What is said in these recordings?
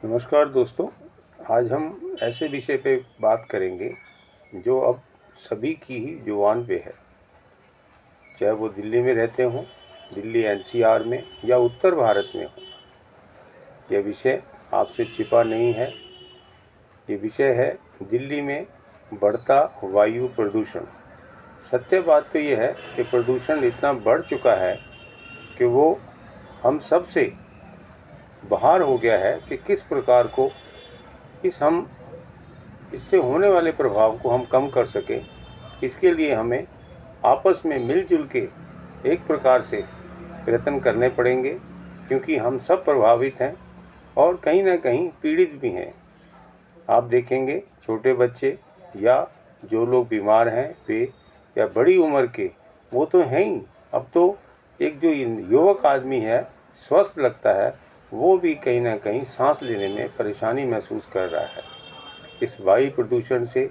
नमस्कार दोस्तों। आज हम ऐसे विषय पे बात करेंगे जो अब सभी की ही जुबान पे है, चाहे वो दिल्ली में रहते हों, दिल्ली एनसीआर में या उत्तर भारत में हो। यह विषय आपसे छिपा नहीं है। ये विषय है दिल्ली में बढ़ता वायु प्रदूषण। सत्य बात तो ये है कि प्रदूषण इतना बढ़ चुका है कि वो हम सब से बाहर हो गया है कि किस प्रकार को इससे होने वाले प्रभाव को हम कम कर सकें। इसके लिए हमें आपस में मिलजुल के एक प्रकार से प्रयत्न करने पड़ेंगे, क्योंकि हम सब प्रभावित हैं और कहीं ना कहीं पीड़ित भी हैं। आप देखेंगे छोटे बच्चे या जो लोग बीमार हैं वे, या बड़ी उम्र के, वो तो हैं ही। अब तो एक जो युवक आदमी है, स्वस्थ लगता है, वो भी कहीं ना कहीं सांस लेने में परेशानी महसूस कर रहा है। इस वायु प्रदूषण से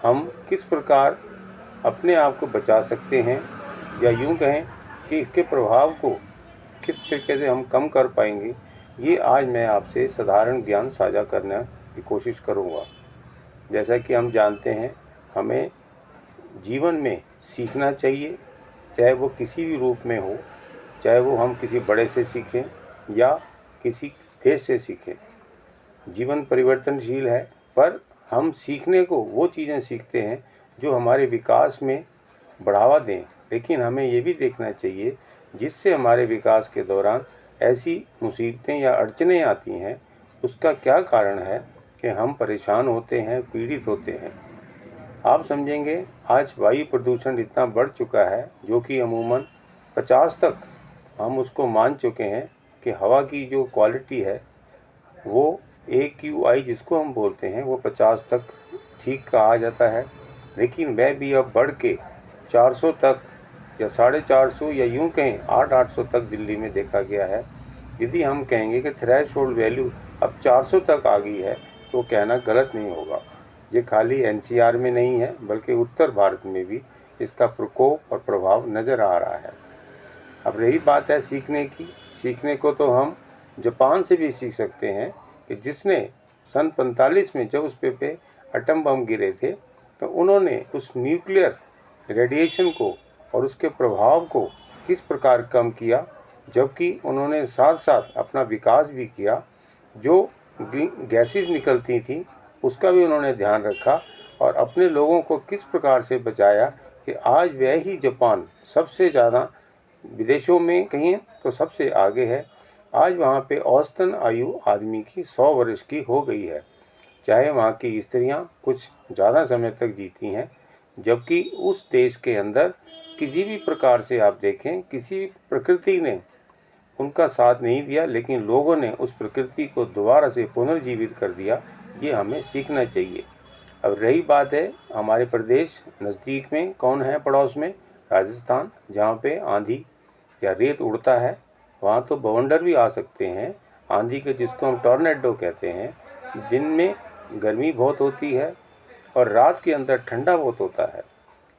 हम किस प्रकार अपने आप को बचा सकते हैं, या यूं कहें कि इसके प्रभाव को किस तरीके से हम कम कर पाएंगे, ये आज मैं आपसे साधारण ज्ञान साझा करने की कोशिश करूंगा। जैसा कि हम जानते हैं, हमें जीवन में सीखना चाहिए, चाहे वो किसी भी रूप में हो, चाहे वो हम किसी बड़े से सीखें या किसी देश से सीखें। जीवन परिवर्तनशील है, पर हम सीखने को वो चीज़ें सीखते हैं जो हमारे विकास में बढ़ावा दें। लेकिन हमें ये भी देखना चाहिए जिससे हमारे विकास के दौरान ऐसी मुसीबतें या अड़चनें आती हैं, उसका क्या कारण है कि हम परेशान होते हैं, पीड़ित होते हैं। आप समझेंगे आज वायु प्रदूषण इतना बढ़ चुका है जो कि अमूमन 50 तक हम उसको मान चुके हैं कि हवा की जो क्वालिटी है वो AQI जिसको हम बोलते हैं वो 50 तक ठीक कहा जाता है। लेकिन वह भी अब बढ़ के 400 तक या 450 या यूं कहें 800 तक दिल्ली में देखा गया है। यदि हम कहेंगे कि थ्रेशोल्ड वैल्यू अब 400 तक आ गई है तो कहना गलत नहीं होगा। ये खाली NCR में नहीं है, बल्कि उत्तर भारत में भी इसका प्रकोप और प्रभाव नज़र आ रहा है। अब रही बात है सीखने की। सीखने को तो हम जापान से भी सीख सकते हैं कि जिसने सन 45 में जब उस पे एटम बम गिरे थे, तो उन्होंने उस न्यूक्लियर रेडिएशन को और उसके प्रभाव को किस प्रकार कम किया, जबकि उन्होंने साथ साथ अपना विकास भी किया। जो गैसेस निकलती थी उसका भी उन्होंने ध्यान रखा और अपने लोगों को किस प्रकार से बचाया कि आज वह ही जापान सबसे ज़्यादा विदेशों में कहीं तो सबसे आगे है। आज वहाँ पे औसतन आयु आदमी की 100 वर्ष की हो गई है। चाहे वहाँ की स्त्रियाँ कुछ ज़्यादा समय तक जीती हैं, जबकि उस देश के अंदर किसी भी प्रकार से आप देखें, किसी भी प्रकृति ने उनका साथ नहीं दिया, लेकिन लोगों ने उस प्रकृति को दोबारा से पुनर्जीवित कर दिया। ये हमें सीखना चाहिए। अब रही बात है हमारे प्रदेश नज़दीक में कौन है पड़ोस में, राजस्थान, जहाँ पे आंधी या रेत उड़ता है, वहाँ तो बवंडर भी आ सकते हैं। आंधी के जिसको हम टॉर्नेडो कहते हैं। दिन में गर्मी बहुत होती है और रात के अंदर ठंडा बहुत होता है।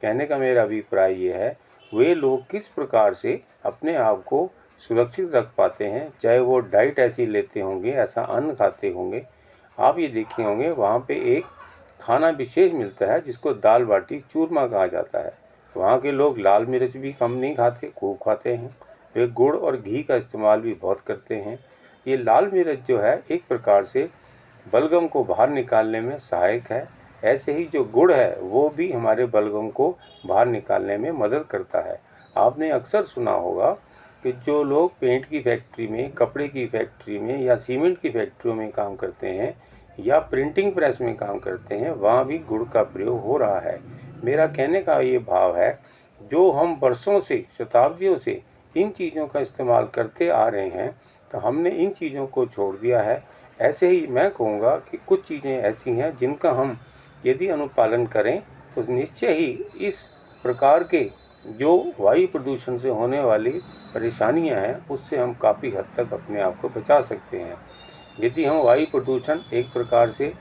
कहने का मेरा अभिप्राय ये है, वे लोग किस प्रकार से अपने आप को सुरक्षित रख पाते हैं, चाहे वो डाइट ऐसी लेते होंगे, ऐसा अन्न खाते होंगे। आप ये देखे होंगे वहाँ पे एक खाना विशेष मिलता है जिसको दाल बाटी चूरमा कहा जाता है। वहाँ के लोग लाल मिर्च भी कम नहीं खाते, खूब खाते हैं। वे गुड़ और घी का इस्तेमाल भी बहुत करते हैं। ये लाल मिर्च जो है एक प्रकार से बलगम को बाहर निकालने में सहायक है। ऐसे ही जो गुड़ है वो भी हमारे बलगम को बाहर निकालने में मदद करता है। आपने अक्सर सुना होगा कि जो लोग पेंट की फैक्ट्री में, कपड़े की फैक्ट्री में या सीमेंट की फैक्ट्रियों में काम करते हैं या प्रिंटिंग प्रेस में काम करते हैं, वहाँ भी गुड़ का प्रयोग हो रहा है। मेरा कहने का ये भाव है, जो हम वर्षों से, शताब्दियों से इन चीज़ों का इस्तेमाल करते आ रहे हैं, तो हमने इन चीज़ों को छोड़ दिया है। ऐसे ही मैं कहूँगा कि कुछ चीज़ें ऐसी हैं जिनका हम यदि अनुपालन करें तो निश्चय ही इस प्रकार के जो वायु प्रदूषण से होने वाली परेशानियां हैं उससे हम काफ़ी हद तक अपने आप को बचा सकते हैं। यदि हम वायु प्रदूषण एक प्रकार से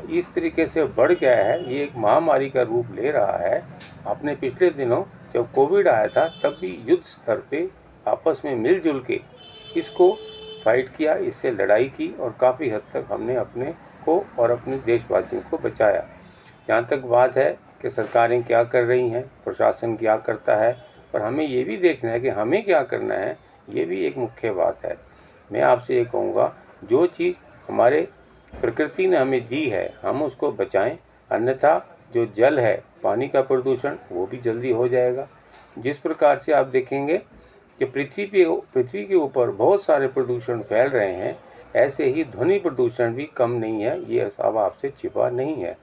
इस तरीके से बढ़ गया है, ये एक महामारी का रूप ले रहा है। आपने पिछले दिनों जब कोविड आया था तब भी युद्ध स्तर पे आपस में मिलजुल के इसको फाइट किया, इससे लड़ाई की और काफ़ी हद तक हमने अपने को और अपने देशवासियों को बचाया। जहाँ तक बात है कि सरकारें क्या कर रही हैं, प्रशासन क्या करता है, पर हमें ये भी देखना है कि हमें क्या करना है, ये भी एक मुख्य बात है। मैं आपसे ये कहूँगा, जो चीज़ हमारे प्रकृति ने हमें दी है हम उसको बचाएं, अन्यथा जो जल है, पानी का प्रदूषण, वो भी जल्दी हो जाएगा। जिस प्रकार से आप देखेंगे कि पृथ्वी के ऊपर बहुत सारे प्रदूषण फैल रहे हैं, ऐसे ही ध्वनि प्रदूषण भी कम नहीं है, ये सब आपसे छिपा नहीं है।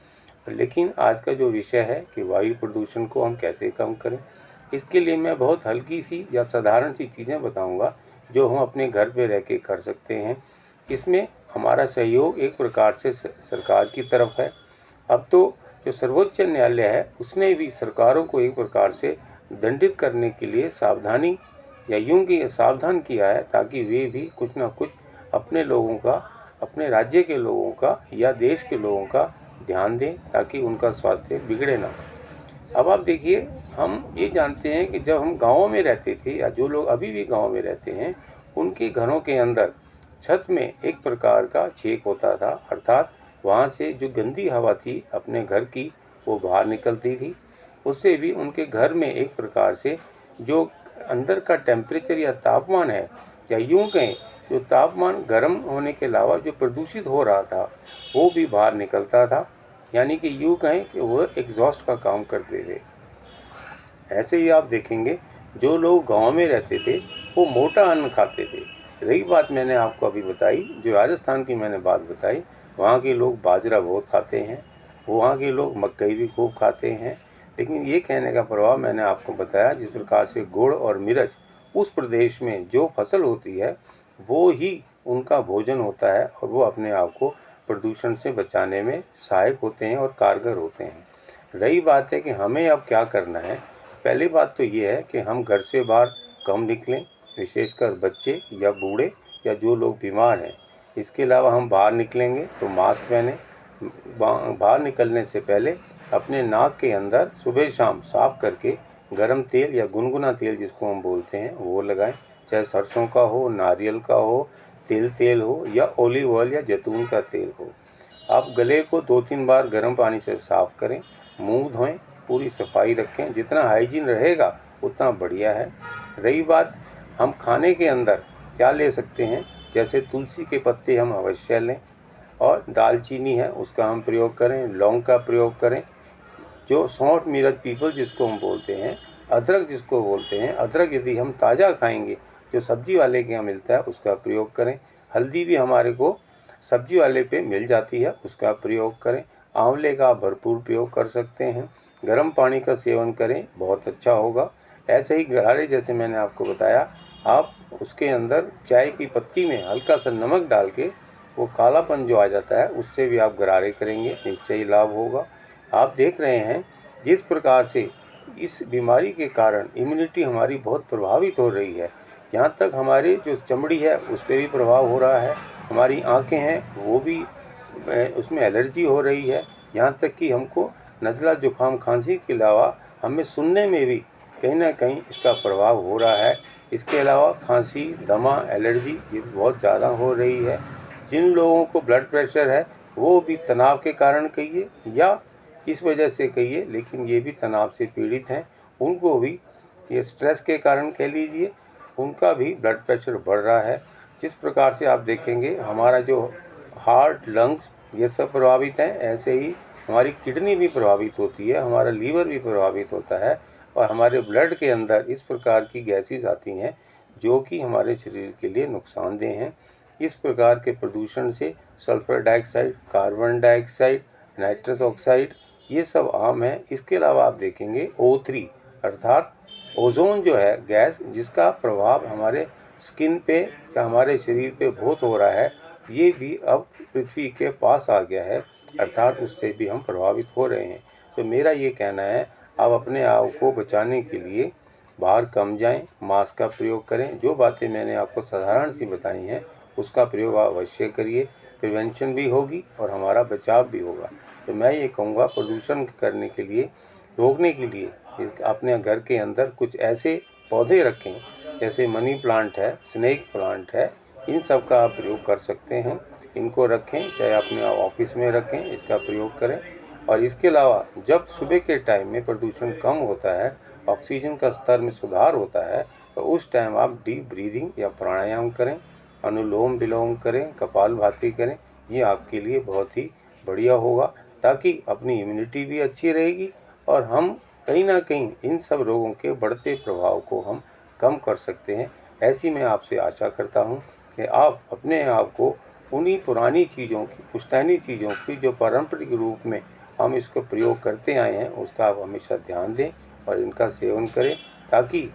लेकिन आज का जो विषय है कि वायु प्रदूषण को हम कैसे कम करें, इसके लिए मैं बहुत हल्की सी या साधारण सी चीज़ें बताऊंगा जो हम अपने घर पे रह के कर सकते हैं। इसमें हमारा सहयोग एक प्रकार से सरकार की तरफ है। अब तो जो सर्वोच्च न्यायालय है उसने भी सरकारों को एक प्रकार से दंडित करने के लिए सावधानी या यूं कि सावधान किया है, ताकि वे भी कुछ ना कुछ अपने लोगों का, अपने राज्य के लोगों का या देश के लोगों का ध्यान दें, ताकि उनका स्वास्थ्य बिगड़े ना। अब आप देखिए, हम ये जानते हैं कि जब हम गाँव में रहते थे या जो लोग अभी भी गाँव में रहते हैं, उनके घरों के अंदर छत में एक प्रकार का छेद होता था, अर्थात वहाँ से जो गंदी हवा थी अपने घर की वो बाहर निकलती थी। उससे भी उनके घर में एक प्रकार से जो अंदर का टेम्परेचर या तापमान है, या यूं कहें जो तापमान गर्म होने के अलावा जो प्रदूषित हो रहा था वो भी बाहर निकलता था, यानी कि यूं कहें कि वो एग्जॉस्ट का काम करते थे। ऐसे ही आप देखेंगे, जो लोग गांव में रहते थे वो मोटा अन्न खाते थे। रही बात मैंने आपको अभी बताई, जो राजस्थान की मैंने बात बताई, वहाँ के लोग बाजरा बहुत खाते हैं, वहाँ के लोग मकई भी खूब खाते हैं। लेकिन ये कहने का प्रभाव मैंने आपको बताया, जिस प्रकार से गुड़ और मिर्च उस प्रदेश में जो फसल होती है वो ही उनका भोजन होता है, और वो अपने आप को प्रदूषण से बचाने में सहायक होते हैं और कारगर होते हैं। रही बात है कि हमें अब क्या करना है, पहली बात तो ये है कि हम घर से बाहर कम निकलें, विशेषकर बच्चे या बूढ़े या जो लोग बीमार हैं। इसके अलावा हम बाहर निकलेंगे तो मास्क पहने, बाहर निकलने से पहले अपने नाक के अंदर सुबह शाम साफ करके गरम तेल या गुनगुना तेल जिसको हम बोलते हैं वो लगाएं, चाहे सरसों का हो, नारियल का हो, तेल हो या ऑलिव ऑयल या जैतून का तेल हो। आप गले को 2-3 बार गर्म पानी से साफ करें, मुंह धोएं, पूरी सफाई रखें, जितना हाइजीन रहेगा उतना बढ़िया है। रही बात हम खाने के अंदर क्या ले सकते हैं, जैसे तुलसी के पत्ते हम अवश्य लें, और दालचीनी है उसका हम प्रयोग करें, लौंग का प्रयोग करें, जो सौंठ मिर्च पीपल जिसको हम बोलते हैं, अदरक जिसको बोलते हैं, अदरक यदि हम ताज़ा खाएंगे जो सब्जी वाले के यहाँ मिलता है उसका प्रयोग करें। हल्दी भी हमारे को सब्जी वाले पे मिल जाती है, उसका प्रयोग करें। आंवले का भरपूर प्रयोग कर सकते हैं। गर्म पानी का सेवन करें, बहुत अच्छा होगा। ऐसे ही गरारे जैसे मैंने आपको बताया, आप उसके अंदर चाय की पत्ती में हल्का सा नमक डाल के वो कालापन जो आ जाता है उससे भी आप गरारे करेंगे, निश्चय ही लाभ होगा। आप देख रहे हैं जिस प्रकार से इस बीमारी के कारण इम्यूनिटी हमारी बहुत प्रभावित हो रही है, यहाँ तक हमारे जो चमड़ी है उस पर भी प्रभाव हो रहा है, हमारी आंखें हैं वो भी उसमें एलर्जी हो रही है, यहाँ तक कि हमको नज़ला जुकाम खांसी के अलावा हमें सुनने में भी कहीं ना कहीं इसका प्रभाव हो रहा है। इसके अलावा खांसी, दमा, एलर्जी ये बहुत ज़्यादा हो रही है। जिन लोगों को ब्लड प्रेशर है वो भी तनाव के कारण कहिए या इस वजह से कहिए, लेकिन ये भी तनाव से पीड़ित हैं, उनको भी ये स्ट्रेस के कारण कह लीजिए, उनका भी ब्लड प्रेशर बढ़ रहा है। जिस प्रकार से आप देखेंगे हमारा जो हार्ट, लंग्स ये सब प्रभावित हैं, ऐसे ही हमारी किडनी भी प्रभावित होती है, हमारा लीवर भी प्रभावित होता है, और हमारे ब्लड के अंदर इस प्रकार की गैसेस आती हैं जो कि हमारे शरीर के लिए नुकसानदेह हैं। इस प्रकार के प्रदूषण से sulphur dioxide, carbon dioxide, nitrous oxide ये सब आम है। इसके अलावा आप देखेंगे O3 अर्थात ओजोन जो है गैस, जिसका प्रभाव हमारे स्किन पे या हमारे शरीर पे बहुत हो रहा है, ये भी अब पृथ्वी के पास आ गया है, अर्थात उससे भी हम प्रभावित हो रहे हैं। तो मेरा ये कहना है, आप अपने आप को बचाने के लिए बाहर कम जाएं, मास्क का प्रयोग करें, जो बातें मैंने आपको साधारण सी बताई हैं उसका प्रयोग आप अवश्य करिए, प्रिवेंशन भी होगी और हमारा बचाव भी होगा। तो मैं ये कहूँगा, प्रदूषण करने के लिए, रोकने के लिए अपने घर के अंदर कुछ ऐसे पौधे रखें, जैसे मनी प्लांट है, स्नेक प्लांट है, इन सब का आप प्रयोग कर सकते हैं। इनको रखें, चाहे अपने ऑफिस में रखें, इसका प्रयोग करें। और इसके अलावा जब सुबह के टाइम में प्रदूषण कम होता है, ऑक्सीजन का स्तर में सुधार होता है, तो उस टाइम आप डीप ब्रीदिंग या प्राणायाम करें, अनुलोम विलोम करें, कपालभाति करें। ये आपके लिए बहुत ही बढ़िया होगा, ताकि अपनी इम्यूनिटी भी अच्छी रहेगी और हम कहीं ना कहीं इन सब रोगों के बढ़ते प्रभाव को हम कम कर सकते हैं। ऐसी मैं आपसे आशा करता हूँ कि आप अपने आप को उन्हीं पुरानी चीज़ों की, पुश्तैनी चीज़ों की, जो पारंपरिक रूप में हम इसको प्रयोग करते आए हैं, उसका आप हमेशा ध्यान दें और इनका सेवन करें, ताकि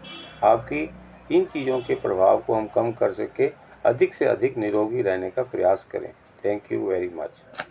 आपकी इन चीज़ों के प्रभाव को हम कम कर सके, अधिक से अधिक निरोगी रहने का प्रयास करें। Thank you very much.